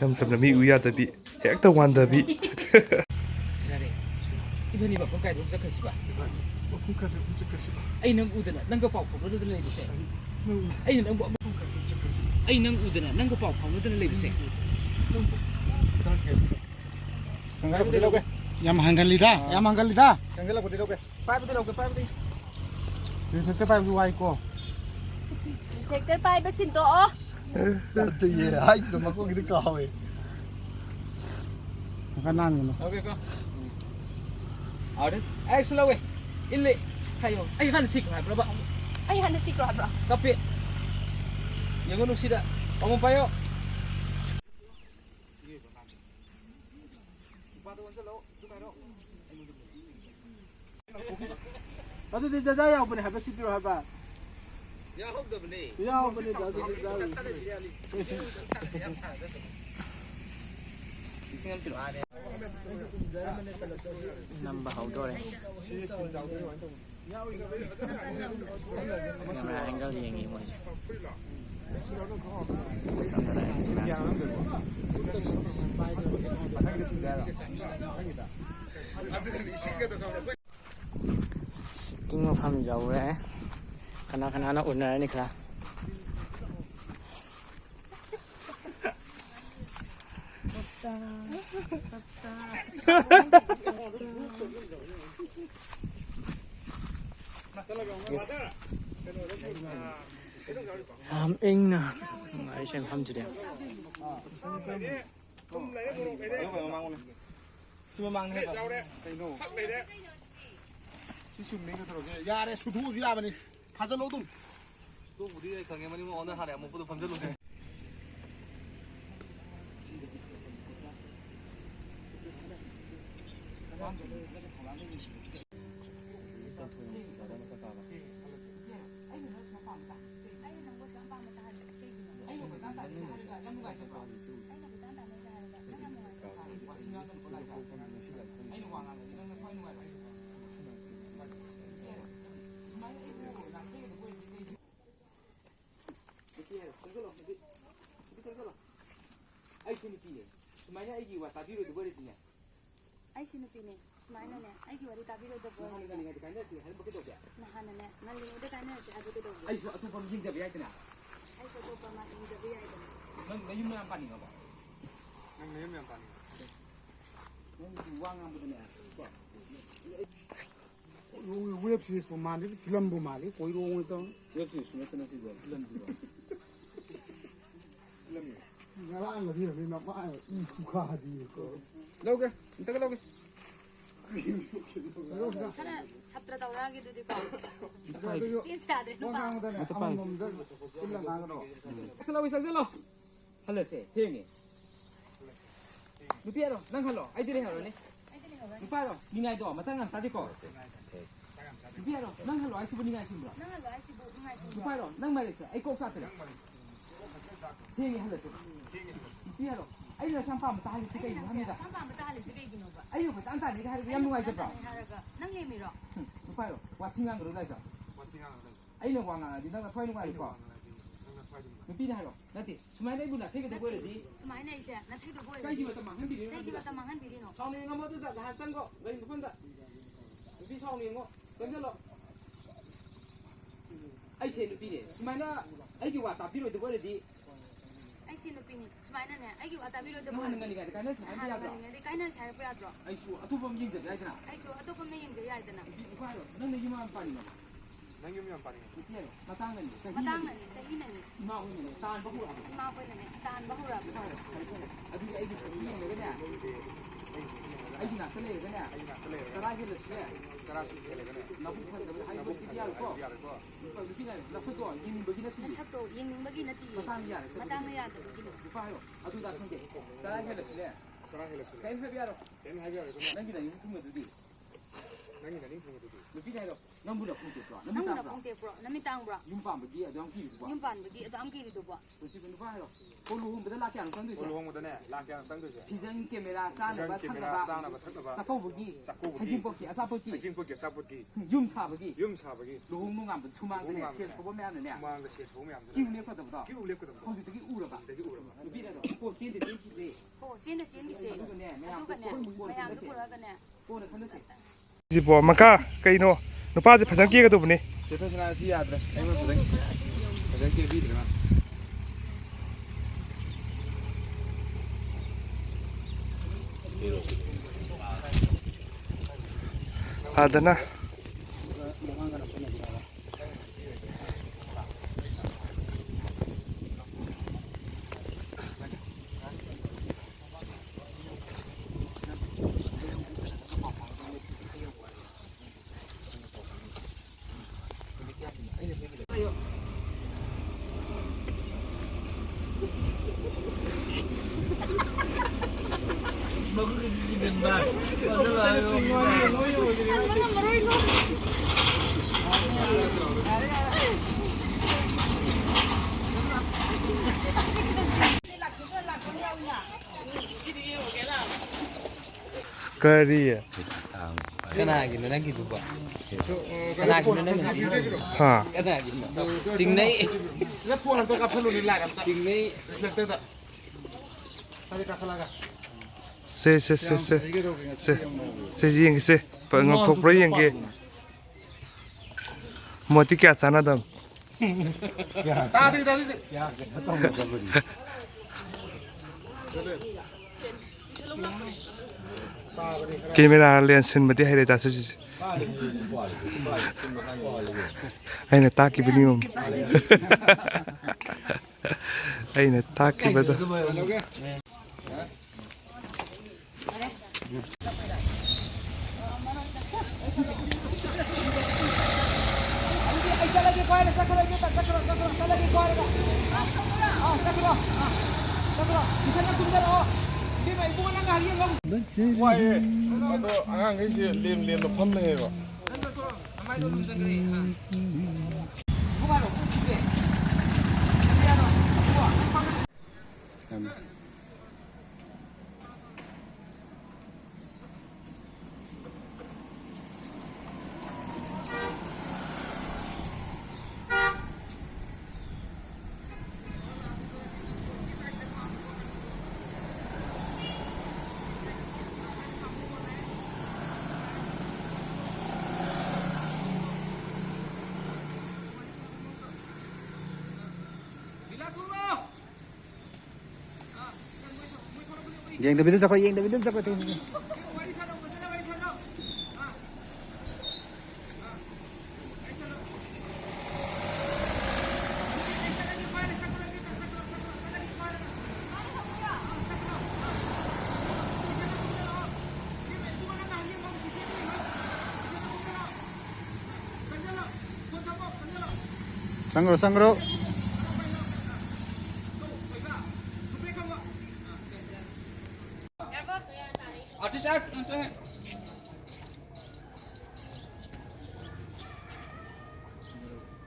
ꯁꯝ ꯁꯝꯅ ꯃꯤ ꯎ ꯌꯥꯗꯕꯤ ꯍꯦꯛꯇ ꯋꯥꯟꯗꯕꯤ 이번이 몇 번까지 도착했을까? ꯃꯐꯝ ꯆꯠꯈ꯭ꯔꯁꯤꯕ ꯑꯩ ꯅꯪ ꯎꯗꯅ ꯅꯪꯒ ꯄꯥꯎ ꯐꯥꯎꯅꯗꯅ ꯂꯩꯕꯁꯦ ꯑꯩꯅ ꯅꯪꯕꯨ ꯑꯩ ꯅꯪ ꯎꯗꯅ ꯅꯪꯒ ꯄꯥꯎ ꯐꯥꯎꯅꯗꯅ ꯂꯩꯕꯁꯦ ꯀꯪꯒꯜꯂꯛꯄꯗꯤ ꯂꯧꯒꯦ ꯌꯥꯝ ꯍꯪꯒꯜꯂꯤꯗ ꯀꯪꯒꯜꯂꯛꯄꯗꯤ ꯂꯧꯒꯦ ꯄꯥꯏꯕꯗꯤ ꯂꯧꯒꯦ ꯄꯥꯏꯕꯗꯤ ꯔꯤꯐ꯭ꯂꯦꯛꯇꯔ ꯄꯥꯏꯕꯗꯤ ꯋꯥꯏꯀꯣ ꯔꯤꯐ꯭ꯂꯦꯛꯇꯔ ꯄꯥꯏꯕ ꯁꯤꯟꯇꯣꯛꯑꯣ ꯅꯠꯇꯦꯌꯦ ꯍꯥꯏꯗꯣ ꯃꯀꯣꯛꯀꯤꯗꯤ ꯀꯥꯎꯋꯦ ꯃꯈꯥ ꯅꯥꯟꯒꯅꯨ ꯂꯧꯒꯦꯀꯣ 아르스 엑스 laway illi hayo ay han sik ha bro ꯑꯩ ꯍꯥꯟꯅ ꯁꯤꯈ꯭ꯔꯣ ꯍꯥꯏꯕ꯭ꯔꯣ kape yengo no sida omo payo ꯑꯗꯨꯗꯤ ꯖꯖꯥ ꯌꯥꯎꯕꯅꯦ ꯍꯥꯏꯕ ꯁꯤꯄꯤꯔꯣ ꯍꯥꯏꯕ 야혹더블리 ꯌꯥꯎꯕꯅꯦ ꯑꯗꯨꯗꯤ namba hawdore camera angle yengi moise sitting mafam jawre kana unarani kala 잉나 아이션 함지래 야래 수두주 야바니 가져놓도 또 우리 강해만이 오늘 하래 못 보도 범죄로 해. Semuanya aiki wa tabiru de bore tinya. Ai sinu pine sumaina ne ai ki wari tabiro da bo Hani kali ngadi kana si hal bakito ya. na hana ne na lingo da kana ji hadu da Ai so atu pam ginja biya tina. ai so ko ma in da biya ida Nang ngayu me ampani ngaba. 난 내면 반이 Nang uang am budune. 웹시리즈 보마리 필름 보마리 보이로 또 Yep si sume tana si gol. Lam si gol. ngalaan la dia na ma I kuka di ko Lauke, inta lauke. kana satra dauragi du di ko yo tin sa de no mo ba ngang da ne am mom da illa ngano Selawi sakselo. Halo se, hengi. Lupiero, nang halo, ai dire halo ni. Lupiero, ni ngai do, matang sa di ko. Lupiero, nang halo, ai subu ni ngai simbra. na lo ai si bu ngai si Lupiero, nang mare se, ai ko sa tira. Hengi halo se. Lupiero, ai na sampa mata hali se kai hamida. sam ba ma ta hali se kai gino ba Ai yo ka anta ni hali yam ngai se ba. haraga nang le mi ro Lupiero, wa tingang ro dai sa. Ai no wa nga di nang thoi no ngai ko. Lupiero halo, nati, sumai dai bula thege de ko di. sumaina ise na thai do bo Kai ji mata mangan di ni. kai ki ba ta mangan bi no Sau này ngắm ở dưới là chân go, lấy một phân đấy. Vì sau này ngó, cái gì đó. Ai xem được đi này, mà nó, ai kêu ta biết rồi được rồi đi. ai sinu pine sumaina ne ai ki wa tabiro da Nó bo hàng ngày này cái này sẽ ha hay ga ra. ne kai na sa pa dro Ai số, à thu bom gì vậy cái nào? ai so ato pa me yin je ya ida na Bị quay rồi, nó này nhưng mà phải mà. nangyo면 반이 Bị thế rồi, mà tăng này, cái ma gì tang này, na ni sa hin na ni mau cái này, tan bao nhiêu à? ma pa na ne tan ba hura ba À vì ai cái gì này cái này. Ai cái nào cái này cái này. Cái này là gì? 자라수 텔레가네 Nó cũng phải cái hay cái gì đó có. Cái này là sao đó, nhìn bữa kia nó na sa to yin ning ba gi na ti nó tăng gì à? ma tang na ya da gi no Fire, aduh dah kan deh. Saya hebat sih. 자라헬레스 Kain hebat. 된 하비아에서 Nanti dah ini tunggu dulu. nangi nani 통도 Lebih dah. Nampu dah pun tu. nang Nampu da dah. pong te pro na mi tang bro Jumpa bagi ada orang kiri tu. yum pan ba gi to am ki ri do bo Terus itu fire. ကိုလူဘယ်လာကြအောင်စမ်းတွေ့ ကို စေ လိုဟောမတဲ့နဲ့လာကြအောင်စမ်းတွေ့စေ ဒီဇန်ကင်မရာစားနေပါထပ်ပါ စားနာပါထပ်ပါ စကုတ်ဘူးကြီးအချင်းပုတ်ကြီးအစားပုတ်ကြီး အချင်းပုတ်ကစားပုတ်ကြီး ယုံစားဘူးကြီး ယုံစားပါကြီး လူဟုံးကမချူမန်းကနေဆက်ပေါ်များနေနဲ့ မှန်ကစီထုံးမြမ်း ကျူနေခွတ်တော့ ကျူလေးကတော့ ဟောစီတကြီးဥရပါ တကြီးဦးရပါ ပြည့်တော့ကိုစင်းတဲ့စင်းကြီးစေ ဟိုစင်းတဲ့စင်းဒီစေ လူကနေမရ အ ဘူး စုကနဲ့ ကို မရဘူးကိုရကနဲ့ ကိုနဲ့ခဏစေ ဒီပေါ်မကကိနောနပါစဖစံကြီးကတော့ဘနေ ကျေတော့နာစီအဒရက်အိမ်မှာပဒင်းပဒင်းကေဘီတယ်နော် adana kariya Kana gini na gitu pak. Kana gini na nanti. ha Kana gini. Sing nai. แล้วพวกเราต้องกับพลุนี่ไล่กัน Sing nai. เลิกเต้ตะตะกะคลากะ se se se se se se yeng se pa ngam thok pra yeng ge moti kya sana dam ตาดิตาดิ camera lens sin mati hai da su ji ai na ta ki bini mum ai na ta ki bada lagi kau ada sakura kita sakura lagi kau ada sakura di sana tu kita di mana ibu nak hari yang ဝိုင်းအဲ့တော့အငန်းကြီးလင်းလင်းတော့ဖမ်းနေရော amai tu macam ni bukan lo ni Yang David sa ko, yang David sa ko. Sangro sangro artis art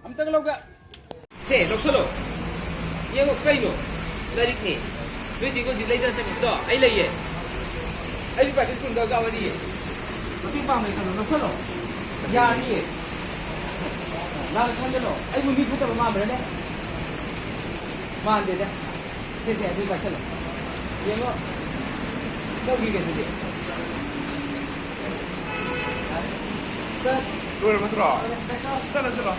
हम तक लोग से लोग सुनो ये वो कई लो like नहीं वैसे को जिले इधर से तो आई ले ये आई भी पार्टी स्कूल का वाली है अभी पाम में करो लोग सुनो यार ये ना खाने लो आई मुझे कुछ तो मार रहे मार दे दे से अभी का चलो ये वो đâu đi cái gì rồi mà rõ rất là rõ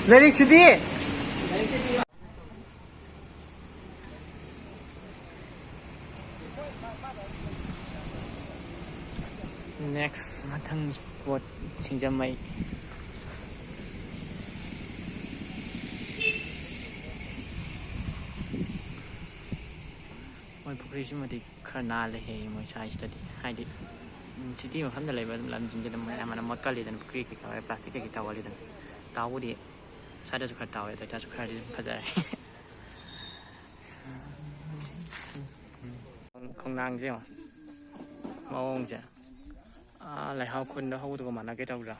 Very city. Next matang spot Singjamai. Moi population mati khana le he moi size study haidi city ma famda leba lam jinja ma mana makali dan pukri ki ka plastic ki tawali dan tawu di sada su khataw ya ta su khari phajai không nang je ma ong je a lai hau kun da hau to ma na ke taw ra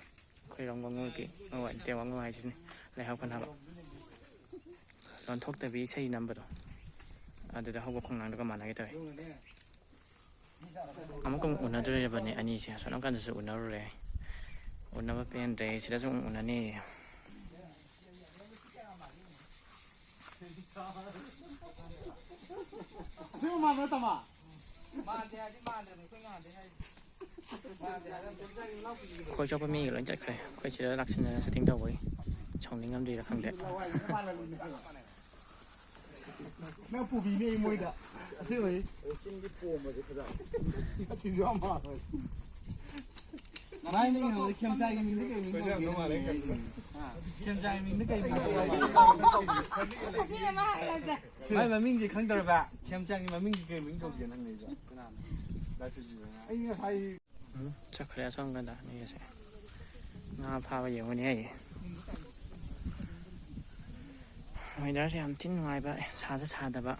khoi rong ngong ki ngoi te wang ngoi chin lai hau kun ha ꯂꯣꯟꯊꯣꯛꯇꯕꯤ ꯏꯁꯩ ꯅꯝꯕꯗꯣ ꯑꯗꯨꯗ ꯍꯧꯕ ꯈꯣꯡꯅꯥꯡꯗꯨꯒ ꯃꯥꯟꯅꯒꯦ ꯇꯧꯋꯤ ꯑꯃꯨꯛꯀ ꯎꯅꯗꯣꯔꯤꯕꯅꯤ ꯑꯅꯤꯁꯦ ꯑꯁꯣꯝ ꯀꯥꯟꯗꯁꯨ ꯎꯅꯔꯨꯔꯦ ꯎꯅꯕ ꯄꯦꯟꯗ꯭ꯔꯦ ꯁꯤꯗꯁꯨ ꯑꯃꯨꯛ ꯎꯅꯅꯤ ꯑꯁꯤꯕ ꯃꯥꯟꯕ ꯅꯠꯇꯃ ꯑꯩꯈꯣꯏ ꯆꯣꯞꯄ ꯃꯤꯒ ꯂꯣꯏ ꯆꯠꯈ꯭ꯔꯦ ꯑꯩꯈꯣꯏ ꯁꯤꯗ ꯂꯥꯛꯁꯤꯟꯅꯅ ꯁꯨꯇꯤꯡ ꯇꯧꯕꯒꯤ ꯁꯥꯎꯅꯤꯡꯉꯝꯗꯣꯏꯔꯥ ꯈꯪꯗꯦ ꯅꯪ ꯄꯨꯕꯤꯅꯦ ꯃꯣꯏꯗ ꯑꯁꯤꯕꯩ ꯆꯤꯡꯒꯤ ꯄꯣꯝꯕꯁꯦ ꯈꯔ ꯑꯁꯤꯁꯨ ꯌꯥꯝ ꯃꯥꯜꯂꯦ ꯃꯥꯏ ꯅꯤꯡ ꯈꯦꯝꯆꯥꯏꯒꯤ ꯃꯤꯡꯗ ꯀꯩ ꯃꯤꯡ ꯈꯦꯝꯆꯥꯏꯒꯤ ꯃꯤꯡꯗ ꯀꯩ ꯃꯤꯡ ꯃꯥꯏ ꯃꯃꯤꯡꯁꯦ ꯈꯪꯗ꯭ꯔꯕ ꯈꯦꯝꯆꯥꯏꯒꯤ ꯃꯃꯤꯡꯁꯦ ꯀꯩ ꯃꯤꯡ ꯀꯧꯒꯦ ꯅꯪ ꯂꯩꯕ ꯑꯩ ꯉꯁꯥꯏ ꯆꯠꯈ꯭ꯔꯦ ꯑꯁꯣꯝ ꯀꯥꯟꯗ ꯃꯤꯒꯁꯦ ꯉꯥ ꯐꯥꯕ ꯌꯦꯡꯉꯨꯅꯤ ꯑꯩ ꯋꯦꯗꯔꯁꯦ ꯌꯥꯝ ꯊꯤꯅ ꯅꯨꯡꯉꯥꯏꯕ ꯁꯥꯁꯨ ꯁꯥꯗꯕ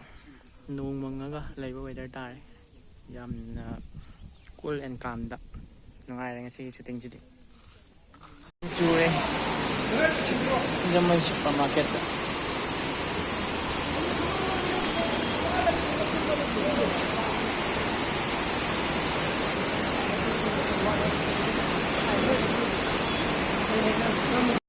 ꯅꯣꯡ ꯃꯪꯉꯒ ꯂꯩꯕ ꯋꯦꯗꯔ ꯇꯥꯔꯦ ꯌꯥꯝꯅ ꯀꯨꯜ ꯑꯦꯟ ꯀꯥꯝꯗ ꯅꯨꯡꯉꯥꯏꯔꯦ ꯉꯁꯤꯒꯤ ꯁꯨꯇꯤꯡꯁꯤꯗꯤ ꯆꯨꯔꯦ ꯁꯤꯡꯖꯃꯩ ꯁꯨꯄꯔ ꯃꯥꯔꯀꯦꯠꯇ